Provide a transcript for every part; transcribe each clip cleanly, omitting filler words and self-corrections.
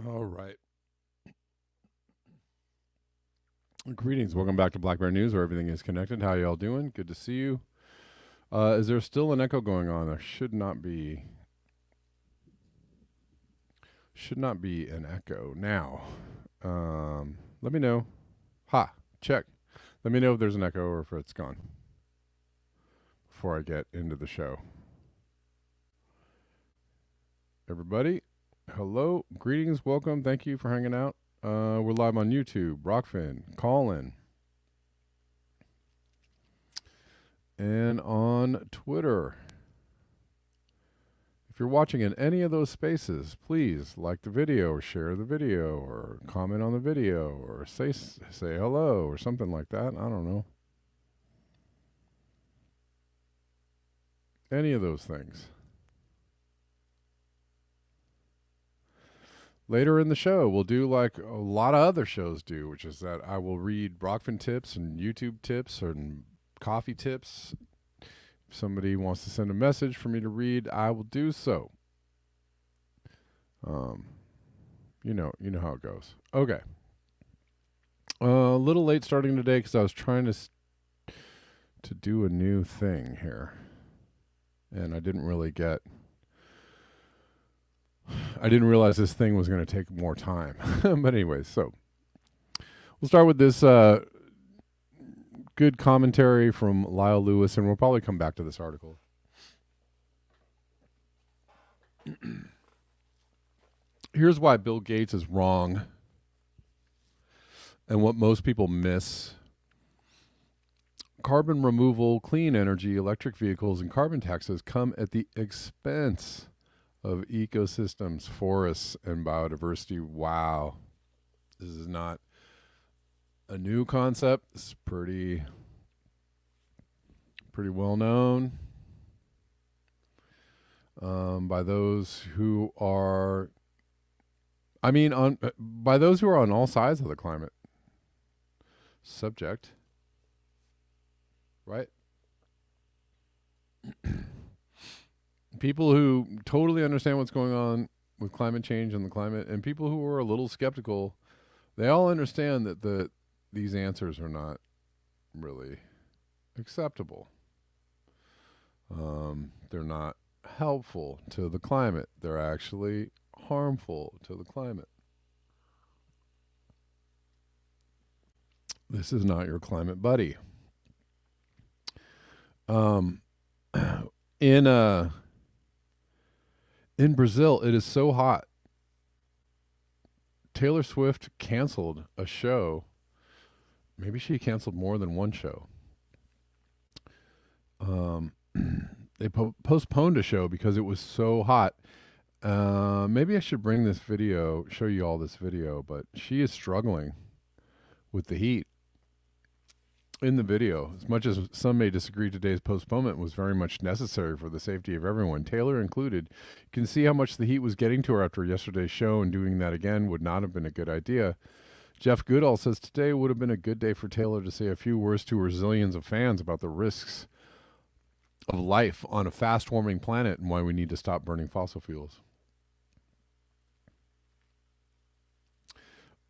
All right. Greetings. Welcome back to Black Bear News, where everything is connected. How y'all doing? Good to see you. Is there still an echo going on? There should not be. Should not be an echo now. Let me know. Ha. Check. Let me know if there's an echo or if it's gone before I get into the show. Everybody, hello. Greetings. Welcome. Thank you for hanging out. We're live on YouTube. Rockfin. Colin. and on Twitter. If you're watching in any of those spaces, please like the video or share the video or comment on the video or say hello or something like that. I don't know. Any of those things. Later in the show, we'll do like a lot of other shows do, which is that I will read Brockfin tips and YouTube tips and coffee tips. If somebody wants to send a message for me to read, I will do so. You know how it goes. Okay. A little late starting today because I was trying to do a new thing here, and I didn't realize this thing was going to take more time. But anyways, so we'll start with this good commentary from Lyle Lewis, and we'll probably come back to this article. Here's why Bill Gates is wrong and what most people miss. Carbon removal, clean energy, electric vehicles, and carbon taxes come at the expense of ecosystems, forests, and biodiversity. Wow. This is not a new concept. It's pretty well known by those who are by those who are on all sides of the climate subject, right? People who totally understand what's going on with climate change and the climate, and people who are a little skeptical, they all understand that these answers are not really acceptable. They're not helpful to the climate. They're actually harmful to the climate. This is not your climate buddy. In Brazil, it is so hot. Taylor Swift canceled a show. Maybe she canceled more than one show. They postponed a show because it was so hot. Maybe I should bring this video, show you all this video, but she is struggling with the heat in the video. As much as some may disagree, today's postponement was very much necessary for the safety of everyone, Taylor included. You can see how much the heat was getting to her after yesterday's show, and doing that again would not have been a good idea. Jeff Goodall says today would have been a good day for Taylor to say a few words to her zillions of fans about the risks of life on a fast-warming planet and why we need to stop burning fossil fuels.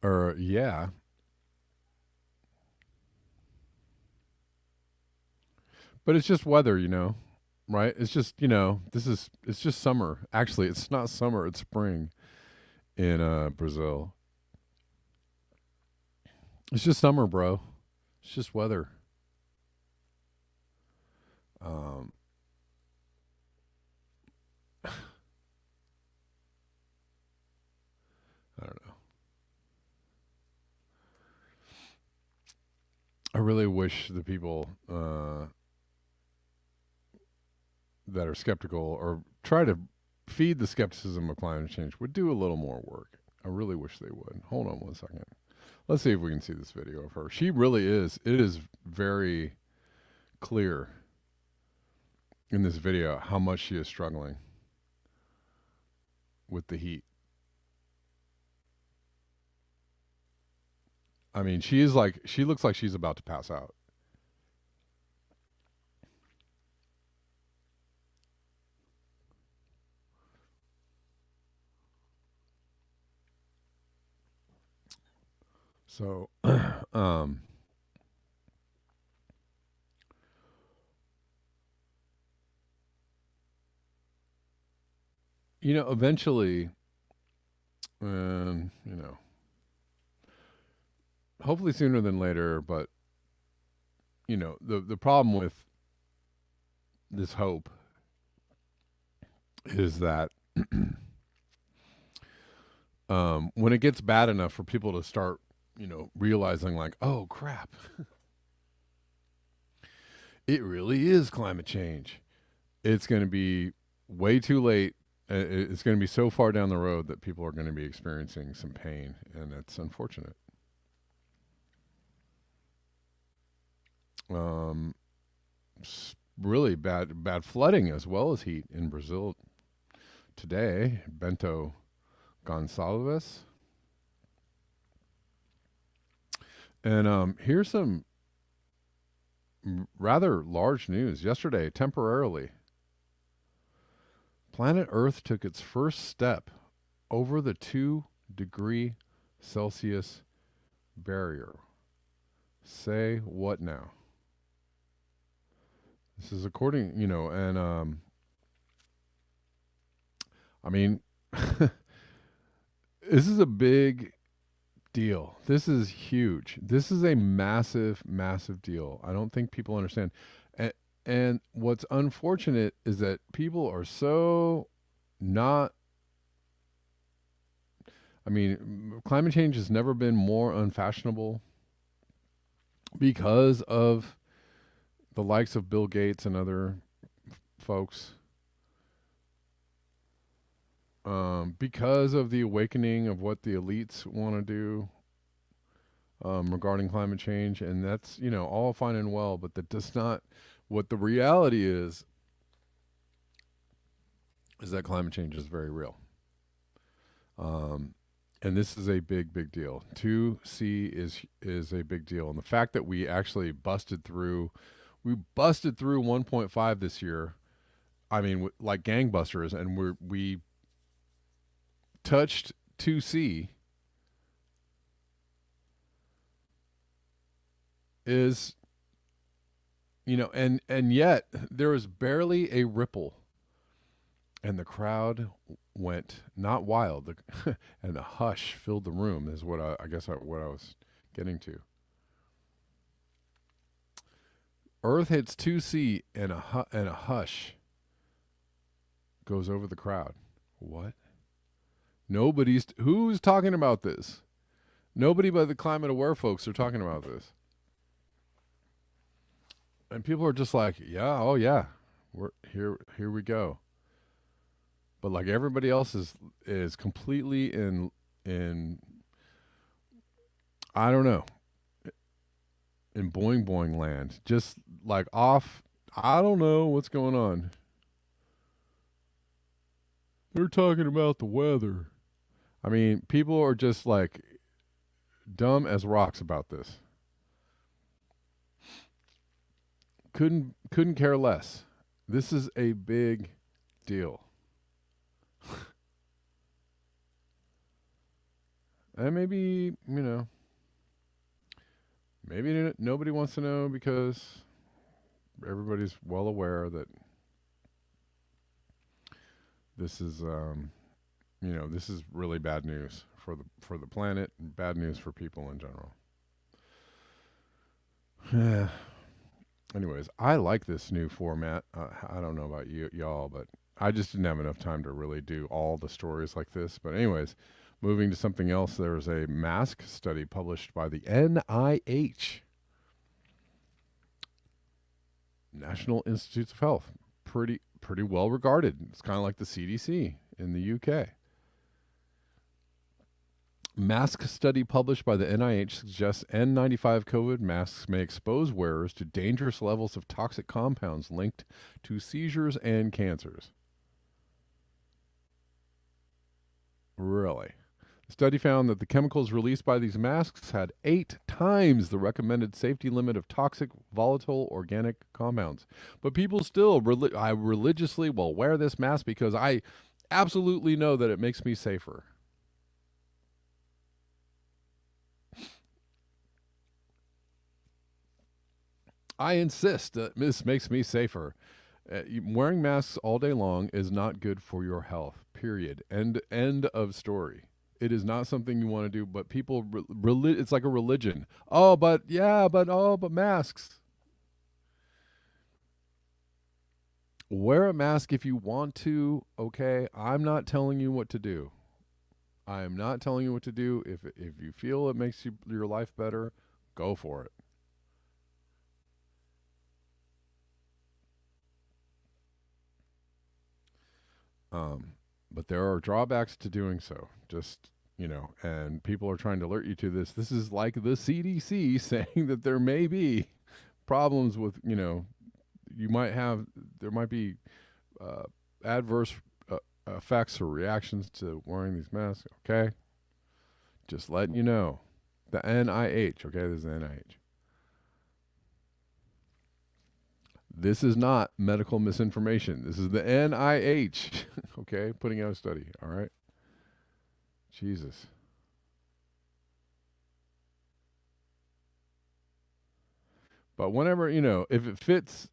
Yeah. But it's just weather, right? It's just, it's just summer. Actually, it's not summer, it's spring in Brazil. It's just summer, bro. It's just weather. I don't know. I really wish the people that are skeptical or try to feed the skepticism of climate change would do a little more work. I really wish they would. Hold on one second. Let's see if we can see this video of her. She really is. It is very clear in this video how much she is struggling with the heat. I mean, she looks like she's about to pass out. So, eventually, hopefully sooner than later, but, the problem with this hope is that when it gets bad enough for people to start, realizing like, oh, crap. It really is climate change. It's going to be way too late. It's going to be so far down the road that people are going to be experiencing some pain, and it's unfortunate. Um, really bad flooding as well as heat in Brazil today. Bento Gonçalves. And here's some rather large news. Yesterday, temporarily, planet Earth took its first step over the 2 degree Celsius barrier. Say what now? This is according, and I mean, this is a big deal. This is huge. This is a massive, massive deal. I don't think people understand. And what's unfortunate is that people are so not. I mean, climate change has never been more unfashionable because of the likes of Bill Gates and other folks. Because of the awakening of what the elites want to do regarding climate change, and that's all fine and well, but that does not. What the reality is that climate change is very real, and this is a big, big deal. 2C is a big deal, and the fact that we actually busted through 1.5 this year. I mean, like gangbusters, and we touched 2C is and yet there was barely a ripple, and the crowd went not wild, and a hush filled the room is what I guess what I was getting to. Earth hits 2C, and a hush goes over the crowd. What? Who's talking about this? Nobody but the climate aware folks are talking about this. And people are just like, yeah, oh yeah, we're here we go. But like everybody else is completely in I don't know, in boing boing land. Just like off, I don't know what's going on. They're talking about the weather. I mean, people are just like dumb as rocks about this. Couldn't care less. This is a big deal. And maybe, maybe nobody wants to know because everybody's well aware that this is this is really bad news for the planet, and bad news for people in general. Yeah. Anyways, I like this new format. I don't know about y'all, but I just didn't have enough time to really do all the stories like this. But anyways, moving to something else, there's a mask study published by the NIH, National Institutes of Health. Pretty well regarded. It's kind of like the CDC in the UK. Mask study published by the NIH suggests N95 COVID masks may expose wearers to dangerous levels of toxic compounds linked to seizures and cancers. Really? The study found that the chemicals released by these masks had 8 times the recommended safety limit of toxic, volatile, organic compounds. But people still, I religiously will wear this mask because I absolutely know that it makes me safer. I insist that this makes me safer. Wearing masks all day long is not good for your health. Period. End of story. It is not something you want to do. But people, it's like a religion. But masks. Wear a mask if you want to. Okay, I'm not telling you what to do. I am not telling you what to do. If you feel it makes your life better, go for it. But there are drawbacks to doing so. Just, and people are trying to alert you to this. This is like the CDC saying that there may be problems with, there might be adverse effects or reactions to wearing these masks. Okay. Just letting you know. The NIH. Okay. This is the NIH. This is not medical misinformation. This is the NIH, okay, putting out a study, all right? Jesus. But whenever, if it fits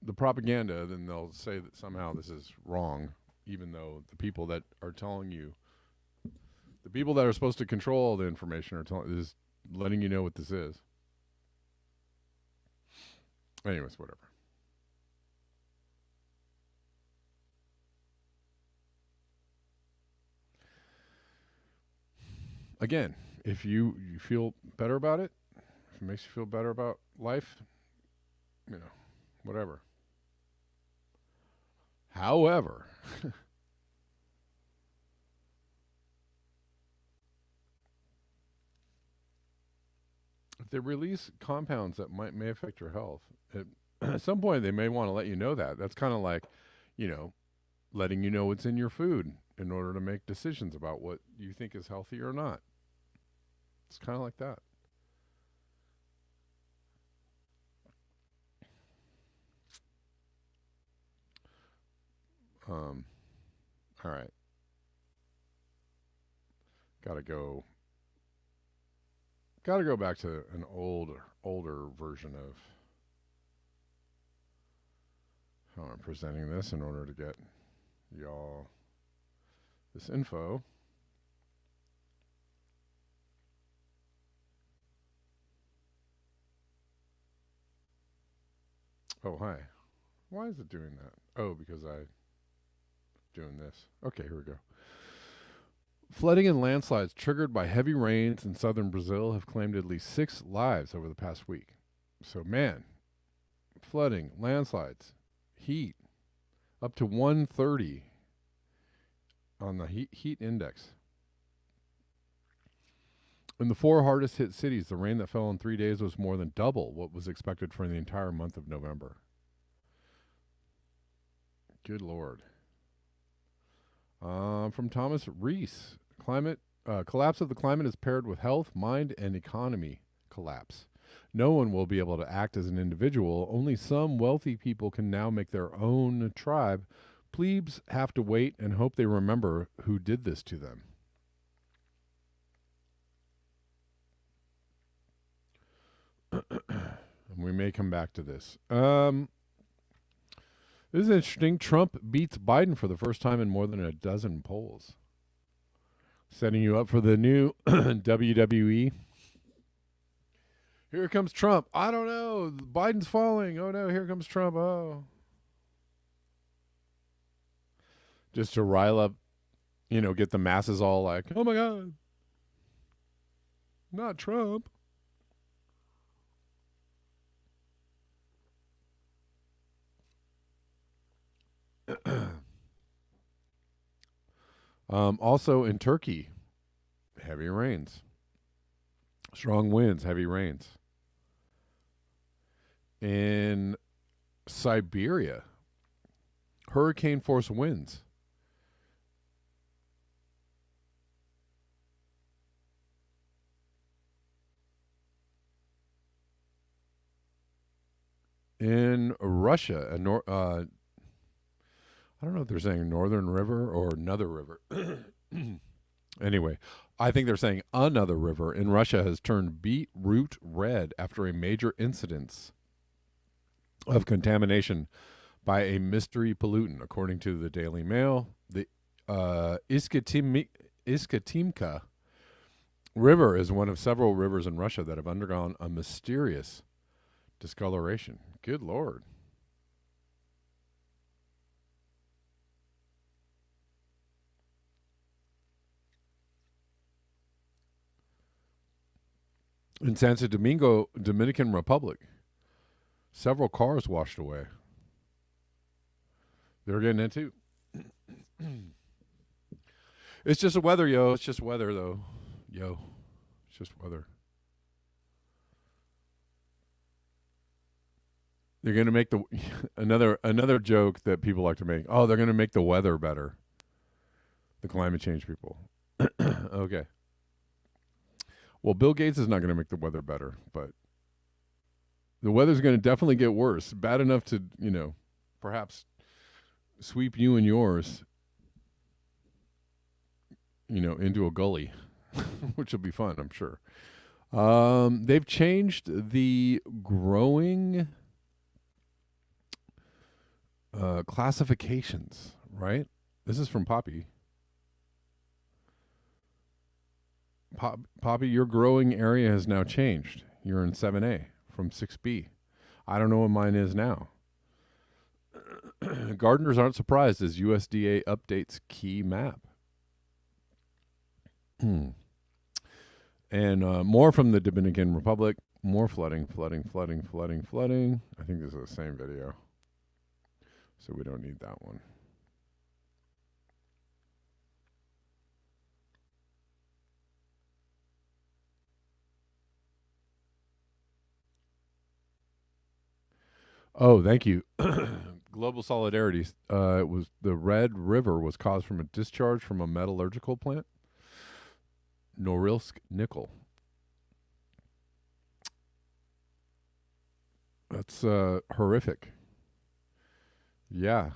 the propaganda, then they'll say that somehow this is wrong, even though the people that are telling you, the people that are supposed to control all the information is letting you know what this is. Anyways, whatever. Again, if you feel better about it, if it makes you feel better about life, whatever. However, if they release compounds that may affect your health, at some point they may want to let you know that. That's kind of like, letting you know what's in your food in order to make decisions about what you think is healthy or not. It's kind of like that. All right. Gotta go back to an older version of how I'm presenting this in order to get y'all this info. Oh, hi. Why is it doing that? Oh, because I doing this. Okay, here we go. Flooding and landslides triggered by heavy rains in southern Brazil have claimed at least 6 lives over the past week. So, man, flooding, landslides, heat, up to 130 on the heat index. In the 4 hardest hit cities, the rain that fell in 3 days was more than double what was expected for the entire month of November. Good Lord. From Thomas Reese, collapse of the climate is paired with health, mind, and economy collapse. No one will be able to act as an individual. Only some wealthy people can now make their own tribe. Plebes have to wait and hope they remember who did this to them. We may come back to this. This is interesting. Trump beats Biden for the first time in more than a dozen polls. Setting you up for the new WWE. Here comes Trump. I don't know. Biden's falling. Oh no, here comes Trump. Oh. Just to rile up, get the masses all like, oh my God. Not Trump. Also in Turkey, heavy rains. Strong winds, heavy rains. In Siberia, hurricane force winds. In Russia, I don't know if they're saying Northern River or another river. Anyway, I think they're saying another river in Russia has turned beetroot red after a major incident of contamination by a mystery pollutant, according to the Daily Mail. The Iskatimka River is one of several rivers in Russia that have undergone a mysterious discoloration. Good Lord. In Santo Domingo, Dominican Republic, several cars washed away. They're getting it too. It's just the weather, yo. It's just weather, though. Yo. It's just weather. They're going to make the another joke that people like to make. Oh, they're going to make the weather better. The climate change people. Okay. Well, Bill Gates is not going to make the weather better, but the weather's going to definitely get worse. Bad enough to, perhaps sweep you and yours, into a gully, which will be fun, I'm sure. They've changed the growing classifications, right? This is from Poppy. Poppy, your growing area has now changed. You're in 7A from 6B. I don't know what mine is now. Gardeners aren't surprised as USDA updates key map. And more from the Dominican Republic. More flooding. I think this is the same video. So we don't need that one. Oh, thank you. Global solidarity. It was the Red River was caused from a discharge from a metallurgical plant. Norilsk Nickel. That's horrific. Yeah.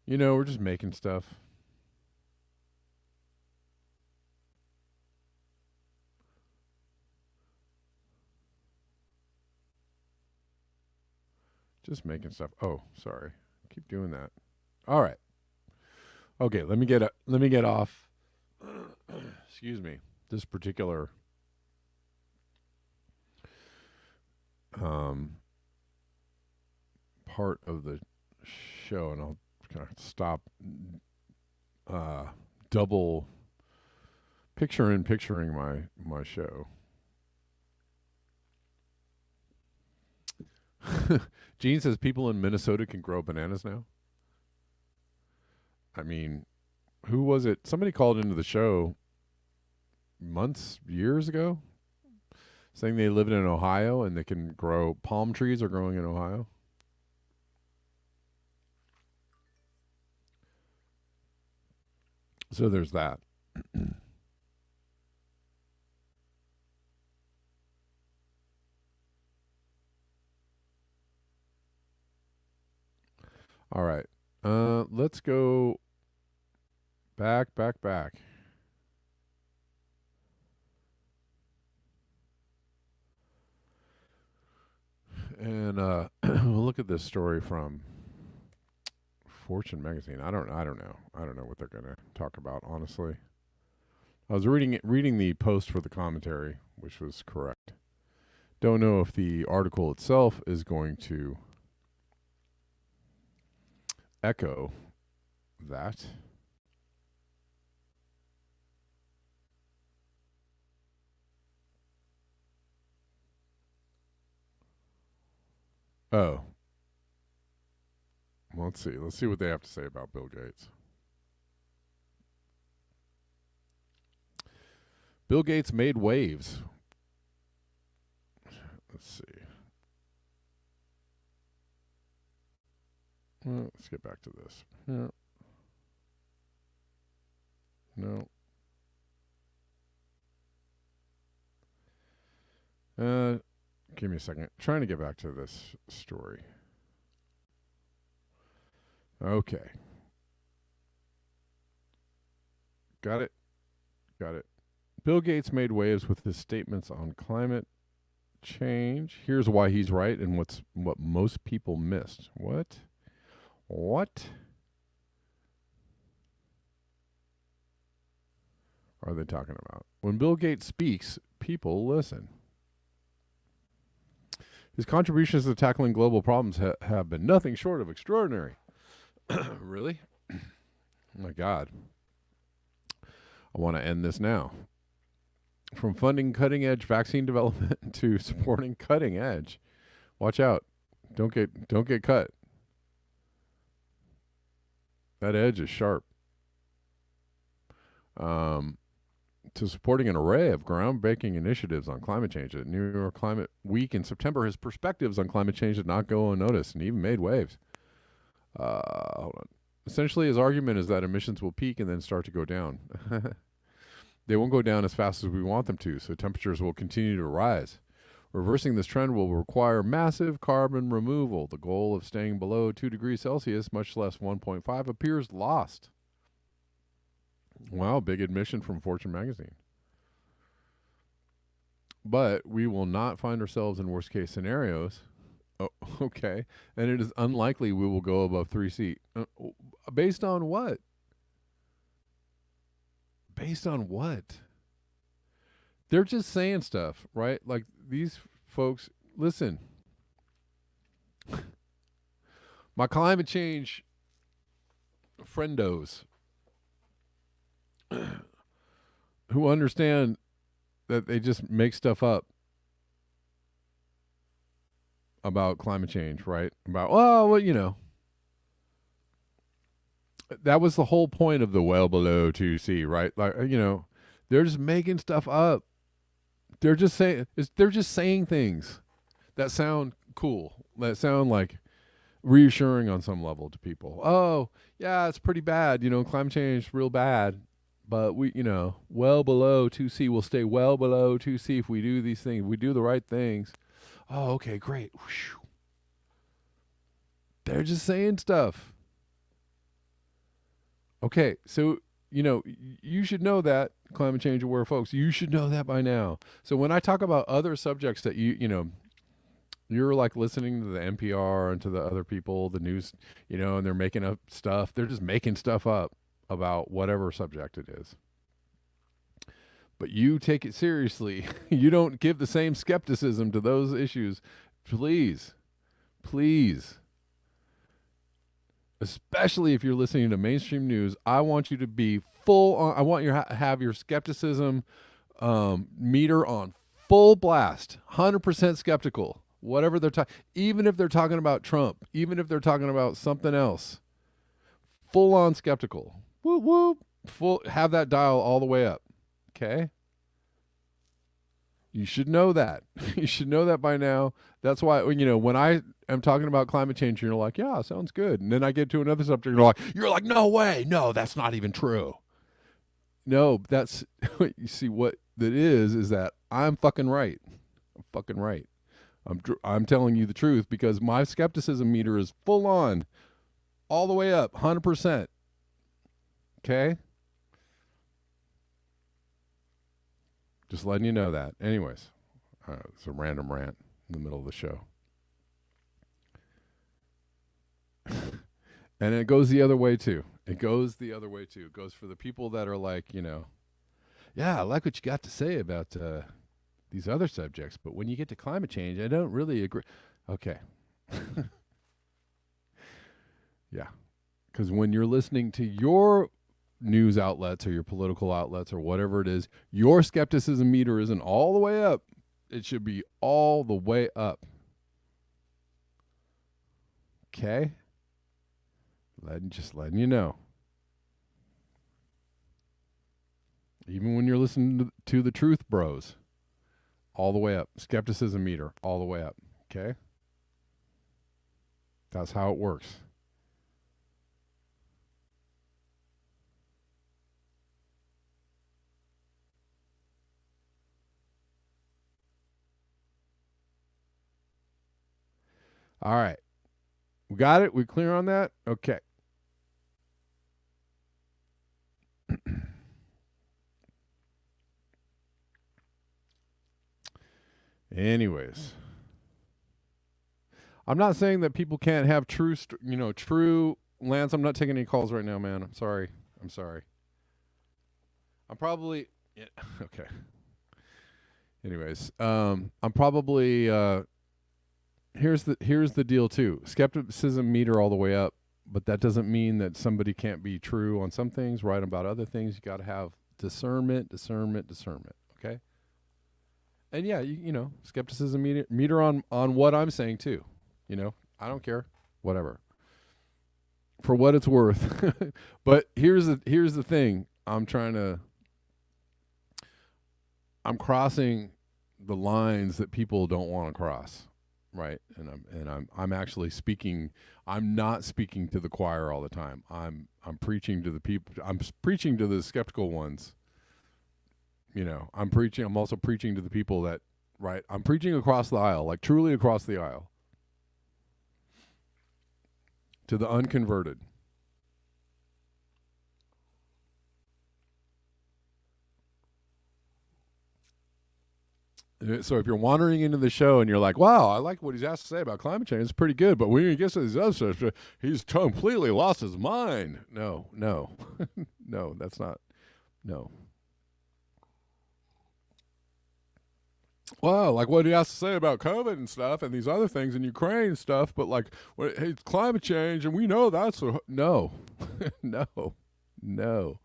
We're just making stuff. Just making stuff. Oh, sorry. Keep doing that. All right. Okay, let me get off. Excuse me. This particular part of the show, and I'll kind of stop double picturing my show. Gene says people in Minnesota can grow bananas now. I mean, who was it? Somebody called into the show years ago, saying they live in Ohio and they can grow palm trees are growing in Ohio. So there's that. All right. Let's go back. And we'll look at this story from Fortune magazine. I don't know. I don't know what they're going to talk about, honestly. I was reading the post for the commentary, which was correct. Don't know if the article itself is going to echo that. Oh. Well, let's see. Let's see what they have to say about Bill Gates. Bill Gates made waves. Let's see. Well, let's get back to this. Yeah. No. Give me a second. Trying to get back to this story. Okay. Got it. Bill Gates made waves with his statements on climate change. Here's why he's right and what most people missed. What are they talking about? When Bill Gates speaks, people listen. His contributions to tackling global problems have been nothing short of extraordinary. Really? Oh my God. I want to end this now. From funding cutting-edge vaccine development to supporting cutting edge. Watch out. Don't get cut. That edge is sharp. To supporting an array of groundbreaking initiatives on climate change. At New York Climate Week in September, his perspectives on climate change did not go unnoticed and even made waves. Hold on. Essentially, his argument is that emissions will peak and then start to go down. They won't go down as fast as we want them to, so temperatures will continue to rise. Reversing this trend will require massive carbon removal. The goal of staying below 2 degrees Celsius, much less 1.5, appears lost. Wow, big admission from Fortune magazine. But we will not find ourselves in worst case scenarios. Oh, okay. And it is unlikely we will go above 3C. Based on what? Based on what? They're just saying stuff, right? Like these folks, listen. My climate change friendos who understand that they just make stuff up about climate change, right? About, oh, well, you know. That was the whole point of the well below 2C, right? Like, you know, they're just making stuff up. They're just saying things that sound cool, that sound like reassuring on some level to people. Oh, yeah, it's pretty bad. You know, climate change is real bad. But we, you know, well below 2C, we'll stay well below 2C if we do these things. We do the right things. Oh, okay, great. Whew. They're just saying stuff. Okay, so, you know, you should know that, climate change aware folks. You should know that by now. So when I talk about other subjects that you know, you're like listening to the NPR and to the other people, the news, you know, and they're making up stuff. They're just making stuff up about whatever subject it is. But you take it seriously. You don't give the same skepticism to those issues. Please, please. Especially if you're listening to mainstream news, I want you to be full on. I want you to have your skepticism meter on full blast, 100% skeptical. Whatever they're talking, even if they're talking about Trump, even if they're talking about something else, full on skeptical. Whoop whoop. Full. Have that dial all the way up. Okay. You should know that. You should know that by now. That's why, you know, when I am talking about climate change, you're like, yeah, sounds good. And then I get to another subject, you're like, no way. No, that's not even true. No, that's, you see what that is that I'm fucking right. I'm fucking right. I'm telling you the truth because my skepticism meter is full on, all the way up, 100%. Okay? Just letting you know that. Anyways, it's a random rant in the middle of the show. And it goes the other way too. It goes the other way too. It goes for the people that are like, you know, yeah, I like what you got to say about these other subjects, but when you get to climate change, I don't really agree. Okay. Yeah. Because when you're listening to your news outlets or your political outlets or whatever it is, your skepticism meter isn't all the way up. It should be all the way up. Okay? Just letting you know. Even when you're listening to the truth bros, all the way up. Skepticism meter, all the way up. Okay? That's how it works. All right. We got it? We clear on that? Okay. Anyways. I'm not saying that people can't have true, true Lance. I'm not taking any calls right now, man. I'm sorry. I'm probably, yeah, okay. Anyways, I'm probably, here's the deal too. Skepticism meter all the way up, but that doesn't mean that somebody can't be true on some things, right about other things. You got to have discernment. Okay. And yeah, you know, skepticism meter on what I'm saying too. You know, I don't care, whatever. for what it's worth. But here's the thing. I'm crossing the lines that people don't want to cross, right? And I'm actually speaking. I'm not speaking to the choir all the time. I'm preaching to the people. Preaching to the skeptical ones. I'm also preaching to the people that, right? I'm preaching across the aisle, like truly across the aisle, to the unconverted. So if you're wandering into the show and you're like, wow, I like what he's asked to say about climate change, it's pretty good, but when he gets to these other stuff, he's completely lost his mind. No, no, that's not, no. Well, like what he has to say about COVID and stuff and these other things in Ukraine and stuff, but like, hey, it's climate change and we know that's no, no, no.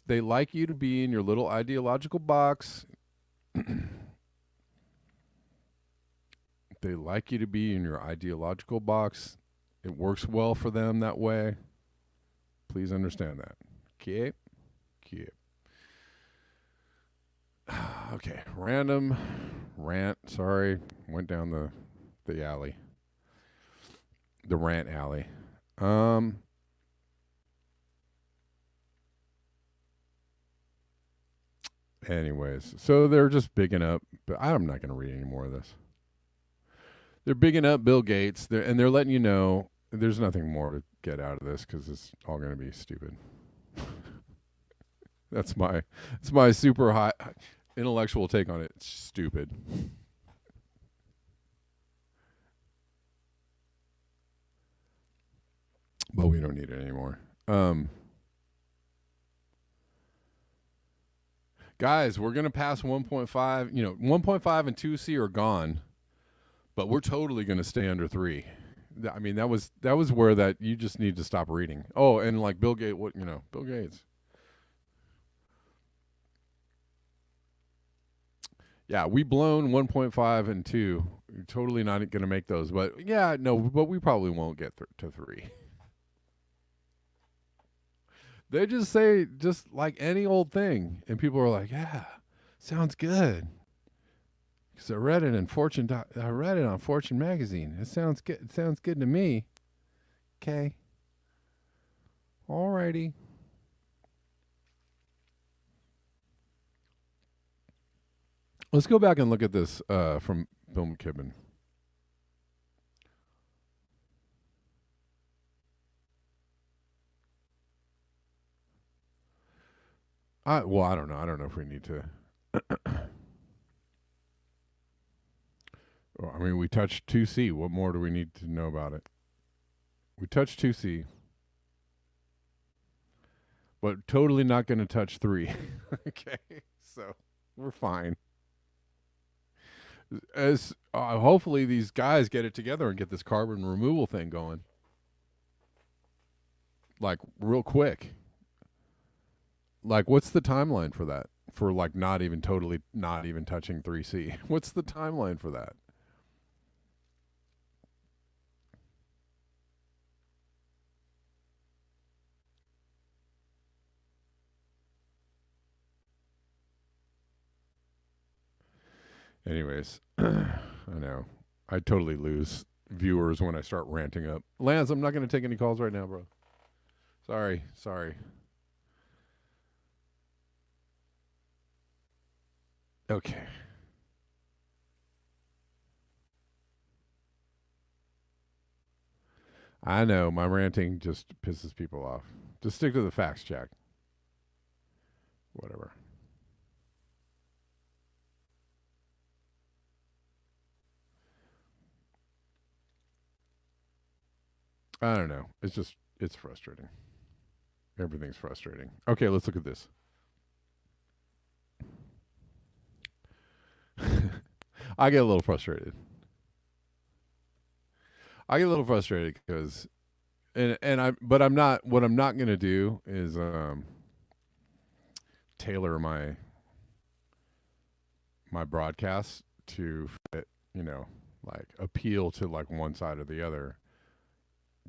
They like you to be in your little ideological box. They like you to be in your ideological box. It works well for them that way. Please understand that. Okay. Okay. Random rant. Sorry. Went down the alley. The rant alley. Anyways, so they're just bigging up, but I'm not going to read any more of this. They're bigging up Bill Gates, and they're letting you know there's nothing more to get out of this because it's all going to be stupid. It's my super high intellectual take on it. It's stupid. But we don't need it anymore. Guys, we're gonna pass 1.5. 1.5 and 2C are gone, but we're totally gonna stay under 3. I mean, that was where that you just need to stop reading. Oh, and like Bill Gates, Bill Gates. Yeah, we blown 1.5 and 2. We're totally not going to make those, but yeah, no, but we probably won't get to 3. They just say just like any old thing, and people are like, "Yeah, sounds good." Because I read it on Fortune magazine. It sounds good. It sounds good to me. Okay. Alrighty. Let's go back and look at this from Bill McKibben. I don't know. I don't know if we need to. I mean, we touched 2C. What more do we need to know about it? We touched 2C. But totally not going to touch 3. Okay. So we're fine. As hopefully these guys get it together and get this carbon removal thing going. Like real quick. Like what's the timeline for that? For like not even touching 3C. What's the timeline for that? Anyways, I know. I totally lose viewers when I start ranting up. Lance, I'm not going to take any calls right now, bro. Sorry. Okay. I know my ranting just pisses people off. Just stick to the facts, Jack. Whatever. I don't know. It's frustrating. Everything's frustrating. Okay, let's look at this. I get a little frustrated. Because but I'm not what I'm not going to do is tailor my broadcast to fit, like appeal to like one side or the other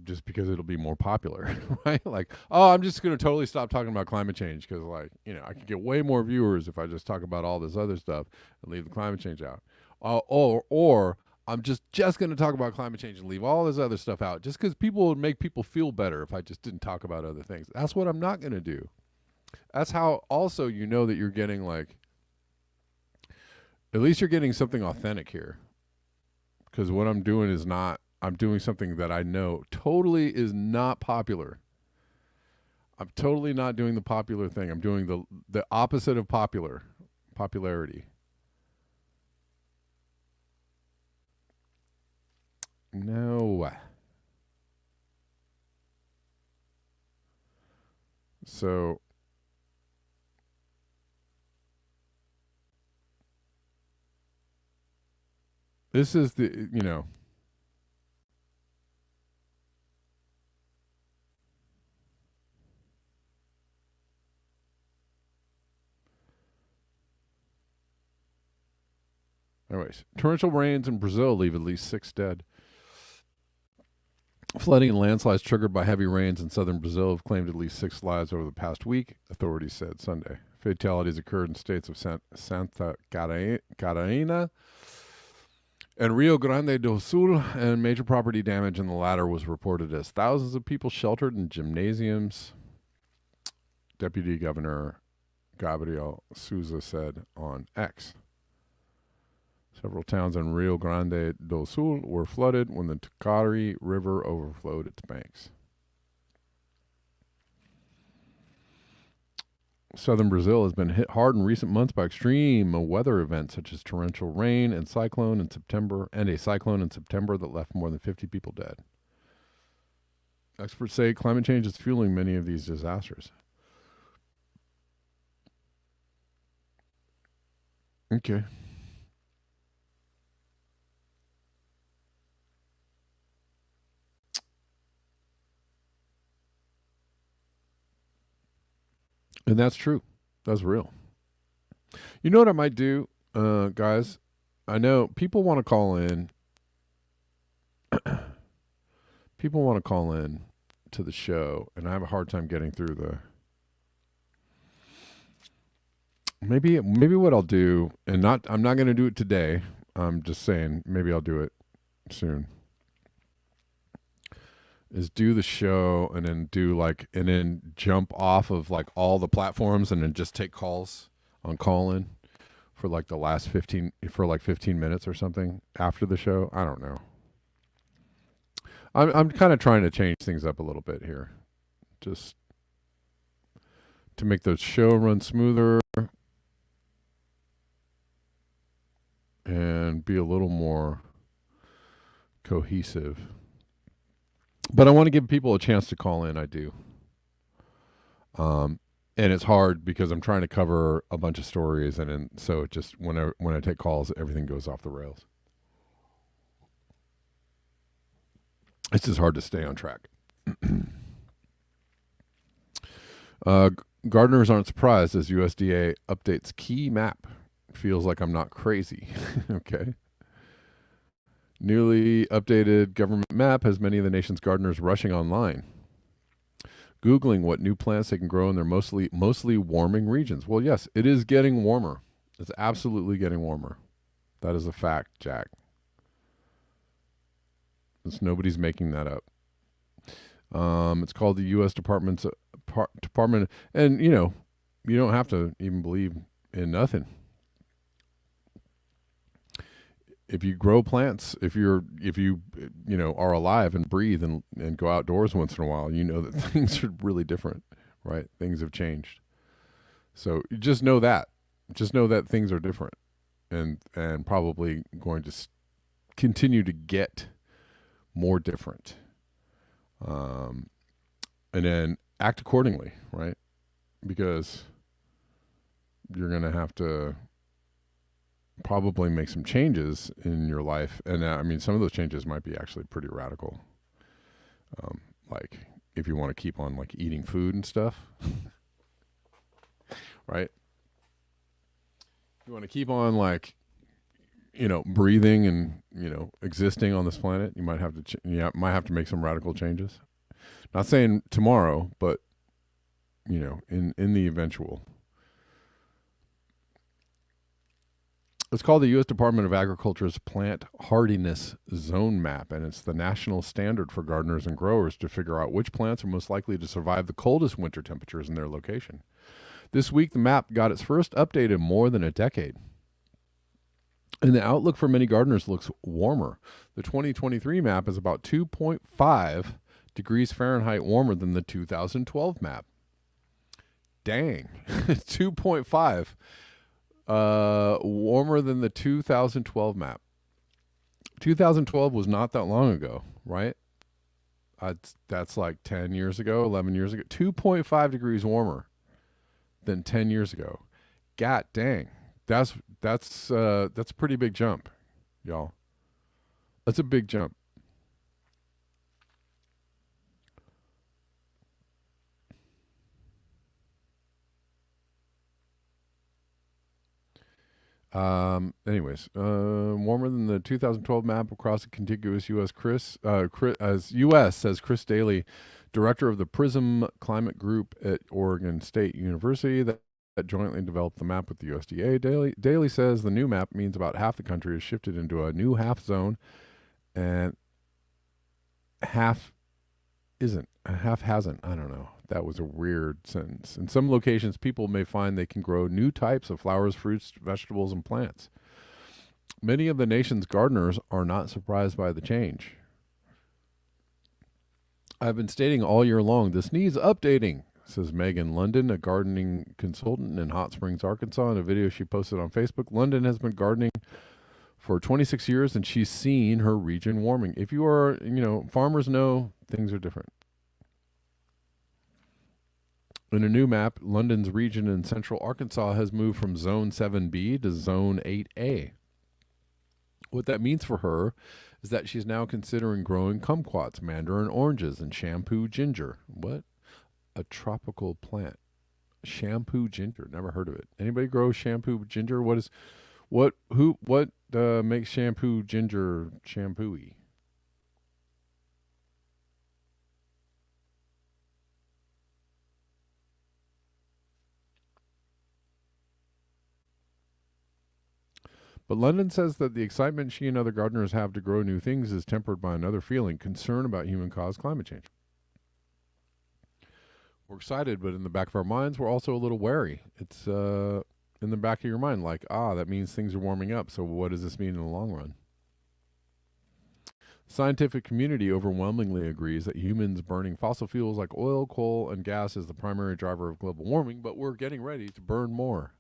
just because it'll be more popular, right? Like, oh, I'm just going to totally stop talking about climate change because, like, I could get way more viewers if I just talk about all this other stuff and leave the climate change out. Or I'm just going to talk about climate change and leave all this other stuff out just because people would make people feel better if I just didn't talk about other things. That's what I'm not going to do. That's how also that you're getting like, at least you're getting something authentic here. Because what I'm doing is not, I'm doing something that I know totally is not popular. I'm totally not doing the popular thing. I'm doing the opposite of popularity. No. So this is the. Anyways, torrential rains in Brazil leave at least 6 dead. Flooding and landslides triggered by heavy rains in southern Brazil have claimed at least 6 lives over the past week, authorities said Sunday. Fatalities occurred in states of Santa Catarina and Rio Grande do Sul, and major property damage in the latter was reported as thousands of people sheltered in gymnasiums. Deputy Governor Gabriel Souza said on X. Several towns in Rio Grande do Sul were flooded when the Tucari River overflowed its banks. Southern Brazil has been hit hard in recent months by extreme weather events such as torrential rain and a cyclone in September that left more than 50 people dead. Experts say climate change is fueling many of these disasters. Okay. And that's true. That's real. You know what I might do, guys? I know people want to call in. People want to call in to the show, and I have a hard time getting through the. Maybe what I'll do, and I'm not going to do it today. I'm just saying maybe I'll do it soon. Is do the show and then jump off of like all the platforms and then just take calls on call in for like the last 15 minutes or something after the show. I don't know. I'm kind of trying to change things up a little bit here, just to make the show run smoother and be a little more cohesive. But I want to give people a chance to call in. I do. And it's hard because I'm trying to cover a bunch of stories, and so it just when I take calls, everything goes off the rails. It's just hard to stay on track. Gardeners aren't surprised as USDA updates key map. Feels like I'm not crazy. Okay. Newly updated government map has many of the nation's gardeners rushing online, Googling what new plants they can grow in their mostly warming regions. Well, yes, it is getting warmer. It's absolutely getting warmer. That is a fact, Jack. Nobody's making that up. It's called the U.S. Department, and you don't have to even believe in nothing. If you grow plants, if you are alive and breathe and go outdoors once in a while, you know that things are really different, right? Things have changed. So you just know that. Just know that things are different, and probably going to continue to get more different. And then act accordingly, right? Because you're going to have to probably make some changes in your life. And I mean, some of those changes might be actually pretty radical. Like if you want to keep on like eating food and stuff, right? You want to keep on like, breathing and existing on this planet, you might have to might have to make some radical changes. Not saying tomorrow, but in the eventual. It's called the U.S. Department of Agriculture's Plant Hardiness Zone Map, and it's the national standard for gardeners and growers to figure out which plants are most likely to survive the coldest winter temperatures in their location. This week, the map got its first update in more than a decade. And the outlook for many gardeners looks warmer. The 2023 map is about 2.5 degrees Fahrenheit warmer than the 2012 map. Dang, 2.5 warmer than the 2012 map. 2012 was not that long ago, right? That's like 10 years ago, 11 years ago. 2.5 degrees warmer than 10 years ago. God dang. That's a pretty big jump, y'all. That's a big jump. Anyways, warmer than the 2012 map across the contiguous U.S. U.S. says Chris Daly, director of the PRISM Climate Group at Oregon State University, that jointly developed the map with the USDA. Daly says the new map means about half the country is shifted into a new half zone, and half isn't. Half hasn't. I don't know. That was a weird sentence. In some locations, people may find they can grow new types of flowers, fruits, vegetables, and plants. Many of the nation's gardeners are not surprised by the change. I've been stating all year long, this needs updating, says Megan London, a gardening consultant in Hot Springs, Arkansas, in a video she posted on Facebook. London has been gardening for 26 years, and she's seen her region warming. If you are, farmers know things are different. In a new map, London's region in central Arkansas has moved from Zone 7B to Zone 8A. What that means for her is that she's now considering growing kumquats, mandarin oranges, and shampoo ginger. What? A tropical plant. Shampoo ginger. Never heard of it. Anybody grow shampoo ginger? What makes shampoo ginger shampoo-y? But London says that the excitement she and other gardeners have to grow new things is tempered by another feeling, concern about human-caused climate change. We're excited, but in the back of our minds, we're also a little wary. It's in the back of your mind, like, that means things are warming up, so what does this mean in the long run? The scientific community overwhelmingly agrees that humans burning fossil fuels like oil, coal, and gas is the primary driver of global warming, but we're getting ready to burn more.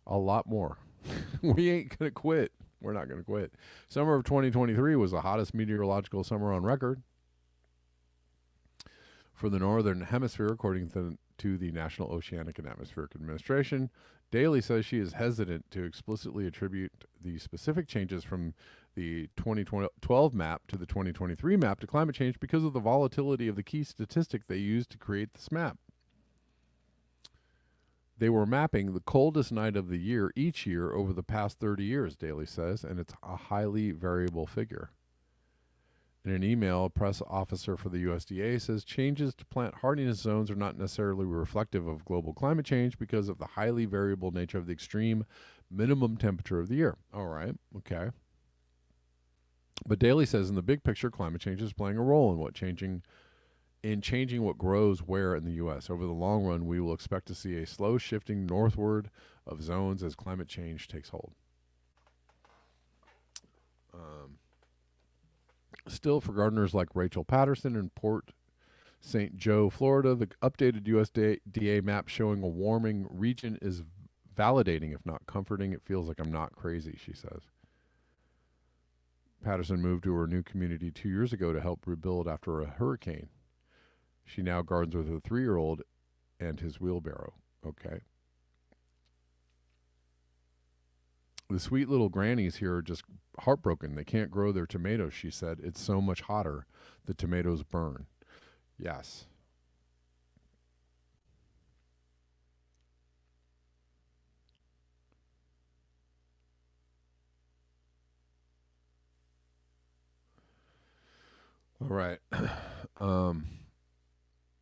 A lot more. We ain't going to quit. We're not going to quit. Summer of 2023 was the hottest meteorological summer on record for the Northern Hemisphere, according to the National Oceanic and Atmospheric Administration. Daly says she is hesitant to explicitly attribute the specific changes from the 2012 map to the 2023 map to climate change because of the volatility of the key statistic they used to create this map. They were mapping the coldest night of the year each year over the past 30 years, Daly says, and it's a highly variable figure. In an email, a press officer for the USDA says changes to plant hardiness zones are not necessarily reflective of global climate change because of the highly variable nature of the extreme minimum temperature of the year. All right, okay. But Daly says in the big picture, climate change is playing a role in changing what grows where in the U.S. Over the long run, we will expect to see a slow shifting northward of zones as climate change takes hold. Still, for gardeners like Rachel Patterson in Port St. Joe, Florida, the updated USDA map showing a warming region is validating, if not comforting. It feels like I'm not crazy, she says. Patterson moved to her new community 2 years ago to help rebuild after a hurricane. She now gardens with her 3-year-old and his wheelbarrow. Okay. The sweet little grannies here are just heartbroken. They can't grow their tomatoes, she said. It's so much hotter. The tomatoes burn. Yes. All right. um,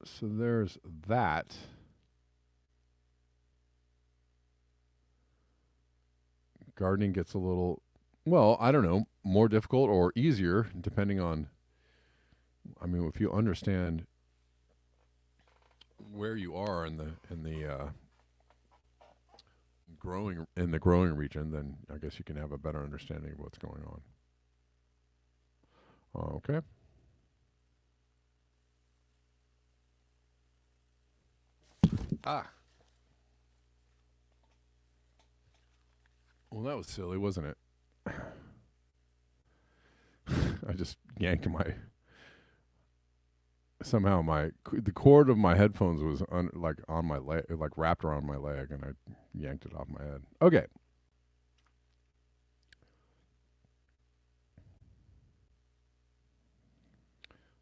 so there's that. Gardening gets a little, well, I don't know, more difficult or easier depending on. I mean, if you understand where you are in the growing region, then I guess you can have a better understanding of what's going on. Okay. Ah. Well, that was silly, wasn't it? I just yanked my somehow the cord of my headphones was like on my leg, like wrapped around my leg, and I yanked it off my head. Okay.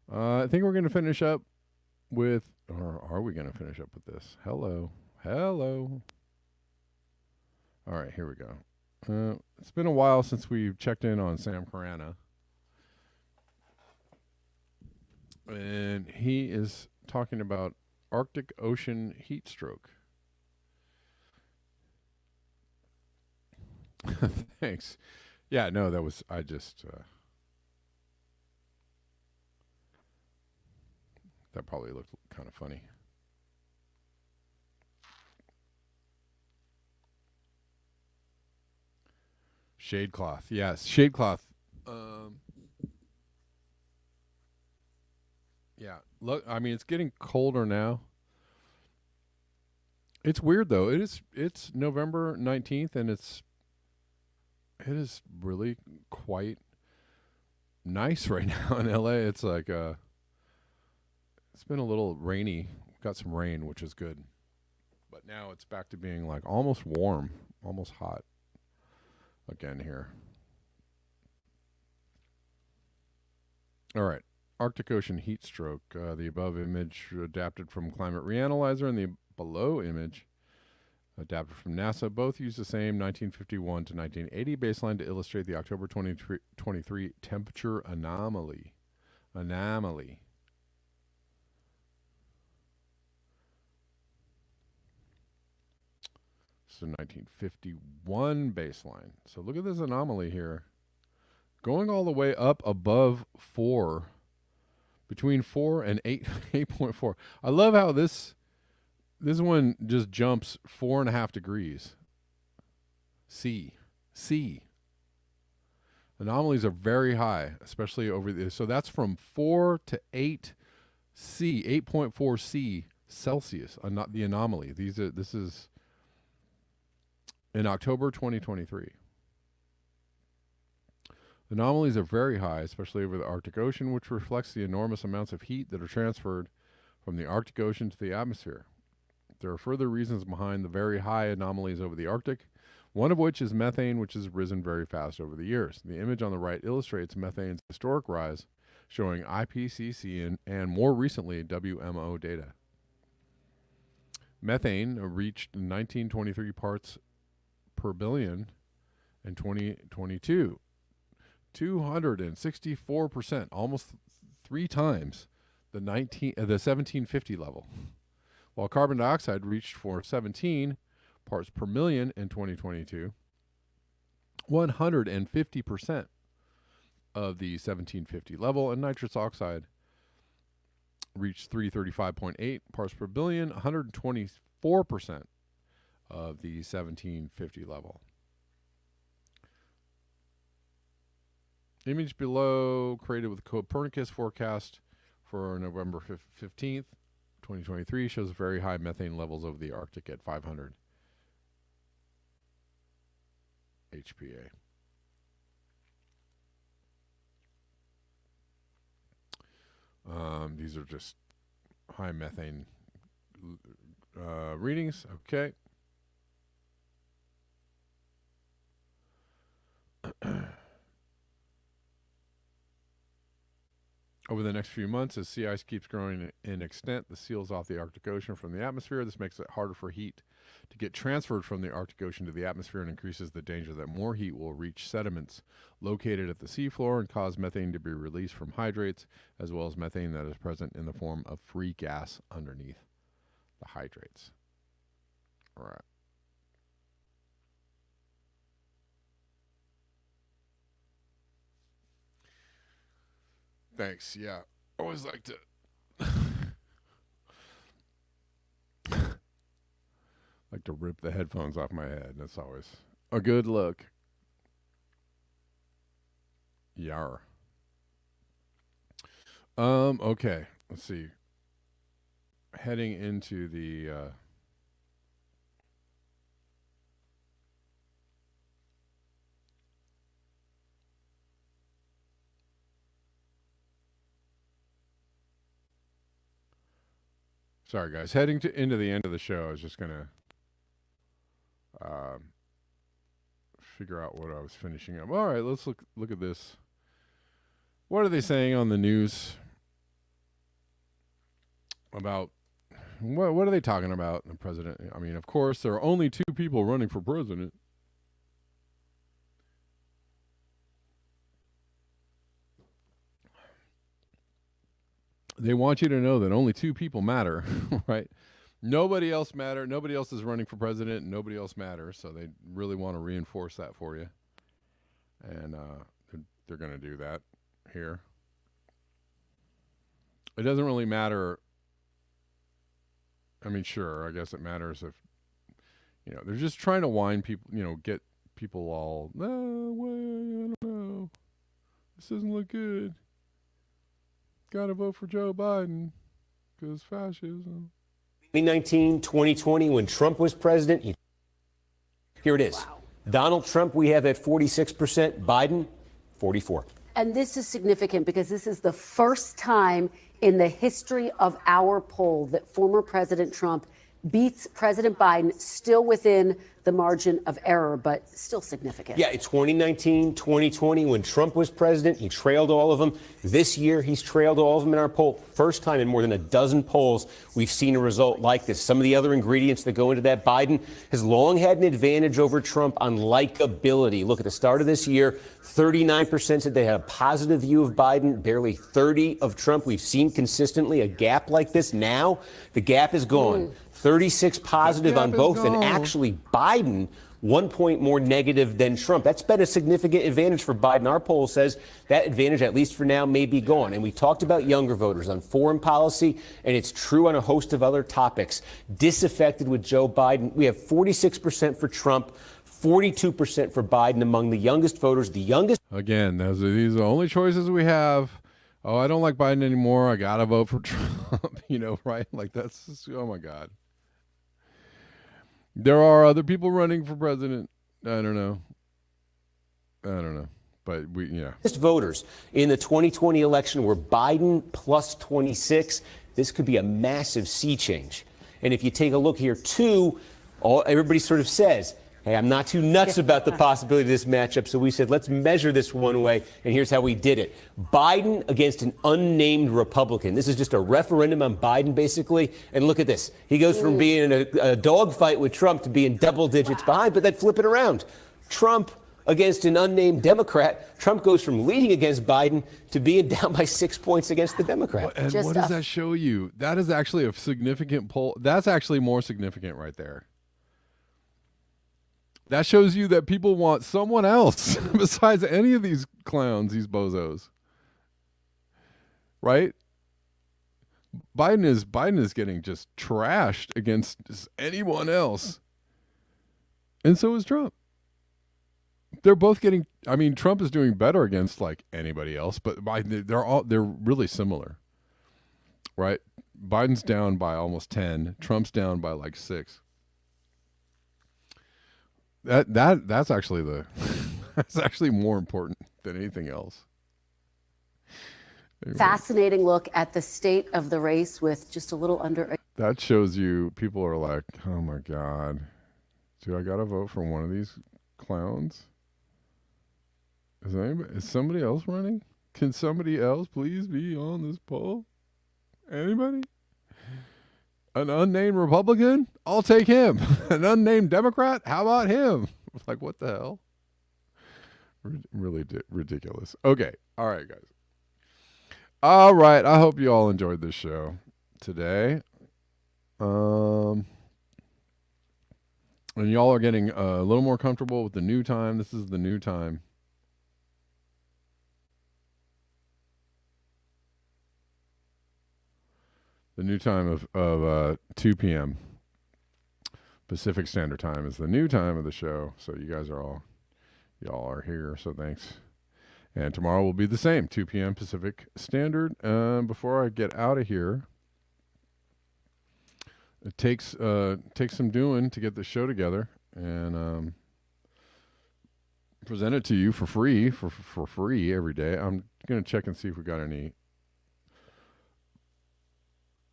I think we're going to finish up with, or are we going to finish up with this? Hello. Hello. All right, here we go. It's been a while since we've checked in on Sam Carana. And he is talking about Arctic Ocean heat stroke. Thanks. Yeah, no, that was, I just, that probably looked kind of funny. Shade cloth. Yes, shade cloth. Yeah. Look, I mean, it's getting colder now. It's weird though. It's November 19th and it is really quite nice right now in LA. It's like it's been a little rainy. Got some rain, which is good. But now it's back to being like almost warm, almost hot again here. All right. Arctic Ocean heat stroke. The above image adapted from Climate Reanalyzer and the below image adapted from NASA. Both use the same 1951 to 1980 baseline to illustrate the October 2023 temperature anomaly. So 1951 baseline. So look at this anomaly here. Going all the way up above 4, between 4 and 8, 8.4. I love how this one just jumps 4.5 degrees. C. Anomalies are very high, especially over the, so that's from 4 to 8 C, 8.4 C Celsius, not the anomaly. This is in October 2023. Anomalies are very high, especially over the Arctic Ocean, which reflects the enormous amounts of heat that are transferred from the Arctic Ocean to the atmosphere. There are further reasons behind the very high anomalies over the Arctic, one of which is methane, which has risen very fast over the years. The image on the right illustrates methane's historic rise, showing IPCC and more recently WMO data. Methane reached 1923 parts per billion in 2022. 264%, almost 3 times the 1750 level. While carbon dioxide reached for 17 parts per million in 2022, 150% of the 1750 level, and nitrous oxide reached 335.8 parts per billion, 124% of the 1750 level. Image below, created with Copernicus forecast for November 15th, 2023, shows very high methane levels over the Arctic at 500 HPA. These are just high methane readings. Okay. Over the next few months, as sea ice keeps growing in extent, this seals off the Arctic Ocean from the atmosphere. This makes it harder for heat to get transferred from the Arctic Ocean to the atmosphere and increases the danger that more heat will reach sediments located at the seafloor and cause methane to be released from hydrates, as well as methane that is present in the form of free gas underneath the hydrates. All right. Thanks. Yeah. Always like to like to rip the headphones off my head. That's always a good look. Yar. Okay. Let's see. Heading into the sorry guys, heading into the end of the show. I was just gonna figure out what I was finishing up. All right, let's look at this. What are they saying on the news about what are they talking about? The president. I mean, of course, there are only 2 people running for president. They want you to know that only 2 people matter, right? Nobody else matter. Nobody else is running for president. Nobody else matters. So they really want to reinforce that for you. And they're going to do that here. It doesn't really matter. I mean, sure, I guess it matters if, they're just trying to wind people, get people all, no, well, I don't know. This doesn't look good. Got to vote for Joe Biden because fascism. 2019, 2020, when Trump was president. Here it is. Wow. Donald Trump, we have at 46%, Biden, 44%. And this is significant because this is the first time in the history of our poll that former President Trump beats President Biden, still within the margin of error, but still significant. Yeah, 2019, 2020, when Trump was president, he trailed all of them. This year, he's trailed all of them in our poll. First time in more than a dozen polls we've seen a result like this. Some of the other ingredients that go into that, Biden has long had an advantage over Trump on likability. Look, at the start of this year, 39% said they had a positive view of Biden, barely 30% of Trump. We've seen consistently a gap like this. Now, the gap is gone. 36 positive on both, and actually Biden 1 point more negative than Trump. That's been a significant advantage for Biden. Our poll says that advantage, at least for now, may be gone. And we talked about younger voters on foreign policy, and it's true on a host of other topics. Disaffected with Joe Biden. We have 46% for Trump, 42% for Biden among the youngest voters. The youngest. Again, these are the only choices we have. Oh, I don't like Biden anymore. I got to vote for Trump, right? Like that's just, oh my God. There are other people running for president. I don't know. But voters in the 2020 election were Biden plus 26. This could be a massive sea change. And if you take a look here, everybody sort of says, hey, I'm not too nuts about the possibility of this matchup. So we said, let's measure this one way. And here's how we did it. Biden against an unnamed Republican. This is just a referendum on Biden, basically. And look at this. He goes from being in a dogfight with Trump to being double digits behind. But then flip it around. Trump against an unnamed Democrat. Trump goes from leading against Biden to being down by 6 points against the Democrat. And what does that show you? That is actually a significant poll. That's actually more significant right there. That shows you that people want someone else besides any of these clowns, these bozos. Right? Biden is getting just trashed against just anyone else. And so is Trump. They're both getting, Trump is doing better against like anybody else, but they're really similar. Right? Biden's down by almost 10, Trump's down by like 6. That's actually that's actually more important than anything else. Anyway. Fascinating look at the state of the race with just a little under. That shows you people are like, oh my God, do I gotta vote for one of these clowns? Is somebody else running? Can somebody else please be on this poll? Anybody? An unnamed Republican? I'll take him. An unnamed Democrat? How about him? Like, what the hell? Really ridiculous. Okay. All right, guys. All right. I hope you all enjoyed this show today. And y'all are getting a little more comfortable with the new time. This is the new time. The new time of 2 p.m. Pacific Standard Time is the new time of the show. So you guys y'all are here. So thanks. And tomorrow will be the same, 2 p.m. Pacific Standard. Before I get out of here, it takes some doing to get the show together and present it to you for free for free every day. I'm gonna check and see if we got any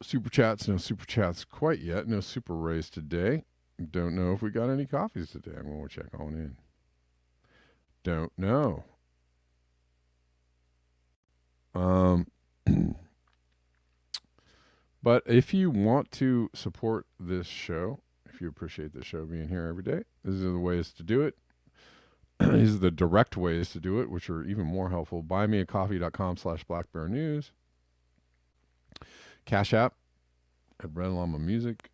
super chats. No super chats quite yet. No super raise today. Don't know if we got any coffees today. I'm gonna check on in. Don't know. But if you want to support this show, if you appreciate the show being here every day, these are the ways to do it. These are the direct ways to do it, which are even more helpful. Buymeacoffee.com/BlackBearNews. Cash App at Red Llama Music.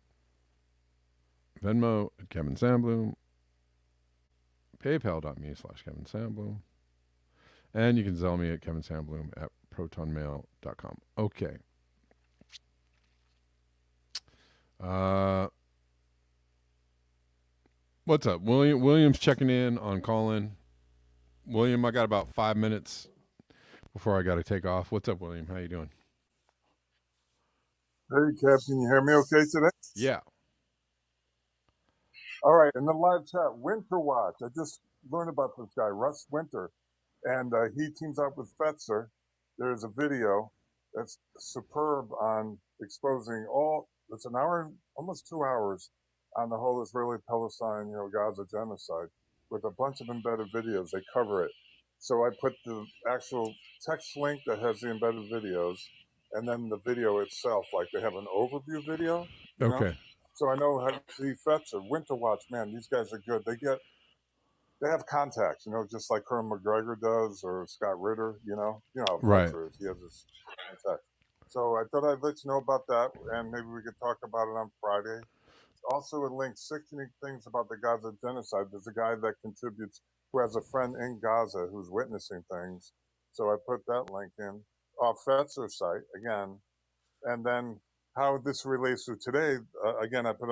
Venmo at Kevin Sandbloom. PayPal.me/Kevin Sandbloom. And you can Zelle me at Kevin Sandbloom at ProtonMail.com. Okay. What's up? William's checking in on Colin. William, I got about 5 minutes before I got to take off. What's up, William? How you doing? Hey, Kev, can you hear me okay today? Yeah. All right, in the live chat, Winter Watch. I just learned about this guy, Russ Winter, and he teams up with Fetzer. There's a video that's superb on exposing it's an hour, almost 2 hours, on the whole Israeli-Palestine, Gaza genocide, with a bunch of embedded videos. They cover it. So I put the actual text link that has the embedded videos, and then the video itself, like they have an overview video. Okay. So I know how to see Fetzer, Winter Watch, man, these guys are good. They have contacts, just like Colonel McGregor does, or Scott Ritter, you know how Right. Fetzer is. He has his contact. So I thought I'd let you know about that, and maybe we could talk about it on Friday. Also, it links 6 unique things about the Gaza genocide. There's a guy that contributes who has a friend in Gaza who's witnessing things. So I put that link in off Fetzer's site again, and then how this relates to today. Again, I put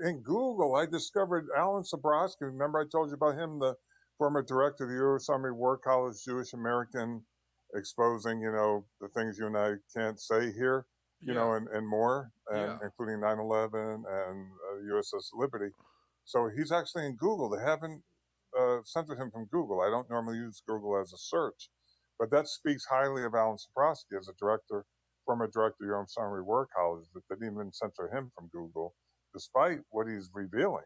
in Google. I discovered Alan Sabrowski. Remember, I told you about him, the former director of the U.S. Army War College, Jewish American, exposing the things you and I can't say here, and more, and including 9/11 and USS Liberty. So he's actually in Google. They haven't censored him from Google. I don't normally use Google as a search, but that speaks highly of Alan Sabrowski as a director, former director of U.S. Army War College, that they didn't even censor him from Google, despite what he's revealing.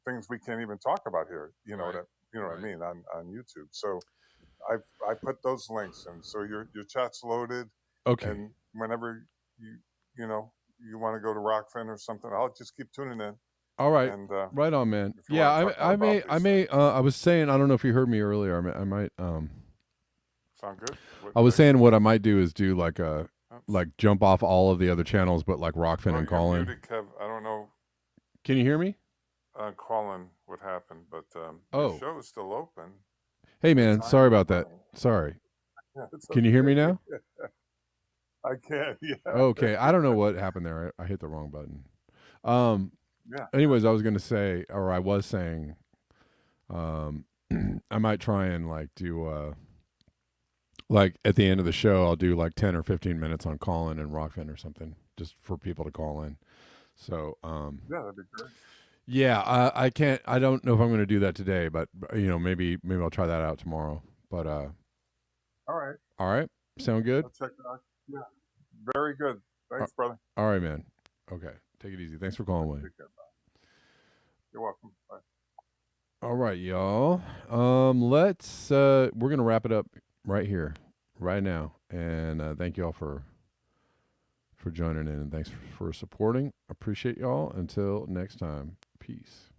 Things we can't even talk about here. What I mean on YouTube. So I put those links in, so your chat's loaded. Okay. And whenever you want to go to Rockfin or something, I'll just keep tuning in. All right. And right on, man. Yeah, I may. I was saying, I don't know if you heard me earlier. I might. Sound good? I was saying what I might do is do like jump off all of the other channels, but like Rockfin and Colin. Muted, Kev. I don't know. Can you hear me? Colin, what happened? But the show is still open. Hey, man. Sorry about that. Sorry. Can you hear me now? I can. Yeah. Okay. I don't know what happened there. I hit the wrong button. Yeah. Anyways, I was going to say, or I was saying, I might try and do, like at the end of the show, I'll do like 10 or 15 minutes on Colin and Rockfin or something, just for people to call in. So, yeah, that'd be great. Yeah, I can't. I don't know if I'm going to do that today, but maybe I'll try that out tomorrow. But all right, sound good. I'll check it out. Yeah, very good. Thanks, brother. All right, man. Okay, take it easy. Thanks for calling, William. You're welcome. Bye. All right, y'all. Let's. We're gonna wrap it up right here. right now. And thank you all for joining in, and thanks for supporting. Appreciate y'all. Until next time, peace.